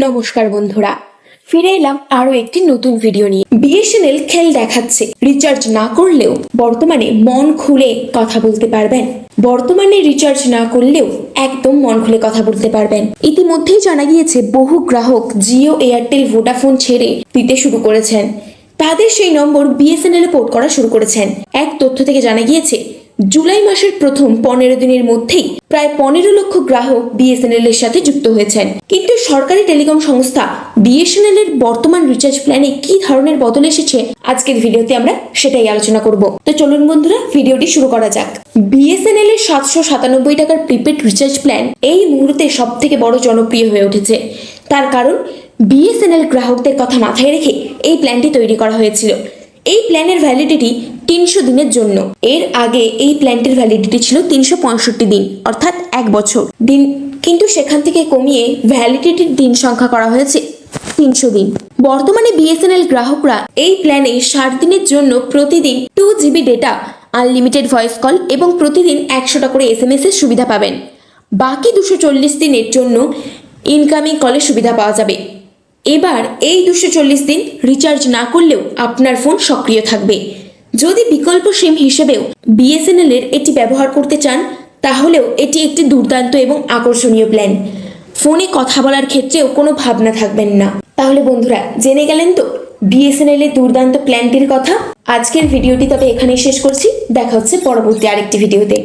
নমস্কার বন্ধুরা, ফিরে এলাম আরো একটি নতুন ভিডিও নিয়ে। বিএসএনএল খেল দেখাচ্ছে রিচার্জ না করলেও বর্তমানে মন খুলে কথা বলতে পারবেন। বর্তমানে রিচার্জ না করলেও একদম মন খুলে কথা বলতে পারবেন। ইতিমধ্যেই জানা গিয়েছে বহু গ্রাহক জিও, এয়ারটেল, ভোডাফোন ছেড়ে দিতে শুরু করেছেন। তাদের সেই নম্বর বিএসএনএল পোর্ট করা শুরু করেছেন। এক তথ্য থেকে জানা গিয়েছে জুলাই মাসের প্রথম 15 দিনের মধ্যেই প্রায় 15 লক্ষ গ্রাহক বিএসএনএল এর সাথে যুক্ত হয়েছেন। কিন্তু সরকারি টেলিকম সংস্থা বিএসএনএল এর বর্তমান রিচার্জ প্ল্যানে কি ধরনের বদল এসেছে আজকের ভিডিওতে আমরা সেটাই আলোচনা করব। তো চলুন বন্ধুরা, ভিডিওটি শুরু করা যাক। বিএসএনএল এর 797 টাকার প্রিপেড রিচার্জ প্ল্যান এই মুহূর্তে সব থেকে বড় জনপ্রিয় হয়ে উঠেছে। তার কারণ বিএসএনএল গ্রাহকদের কথা মাথায় রেখে এই প্ল্যানটি তৈরি করা হয়েছিল। এই প্ল্যানের ভ্যালিডিটি 300 দিনের জন্য। এর আগে এই প্ল্যানটির ভ্যালিডিটি ছিল 365 দিন, অর্থাৎ 1 বছর দিন, কিন্তু সেখান থেকে কমিয়ে ভ্যালিডিটির দিন সংখ্যা করা হয়েছে 300 দিন। বর্তমানে বিএসএনএল গ্রাহকরা এই প্ল্যানে 60 দিনের জন্য প্রতিদিন 2 GB data, unlimited voice call এবং প্রতিদিন 100টা করে SMS এর সুবিধা পাবেন। বাকি 240 দিনের জন্য ইনকামিং কলের সুবিধা পাওয়া যাবে। এবার এই 240 দিন রিচার্জ না করলেও আপনার ফোন সক্রিয় থাকবে। যদি বিকল্প সিম হিসেবেও বিএসএনএল এর এটি ব্যবহার করতে চান, তাহলেও এটি একটি দুর্দান্ত এবং আকর্ষণীয় প্ল্যান। ফোনে কথা বলার ক্ষেত্রেও কোনো ভাবনা থাকবেন না। তাহলে বন্ধুরা, জেনে গেলেন তো বিএসএনএল এর দুর্দান্ত প্ল্যানটির কথা। আজকের ভিডিওটি তবে এখানেই শেষ করছি। দেখা হচ্ছে পরবর্তী আরেকটি ভিডিওতে।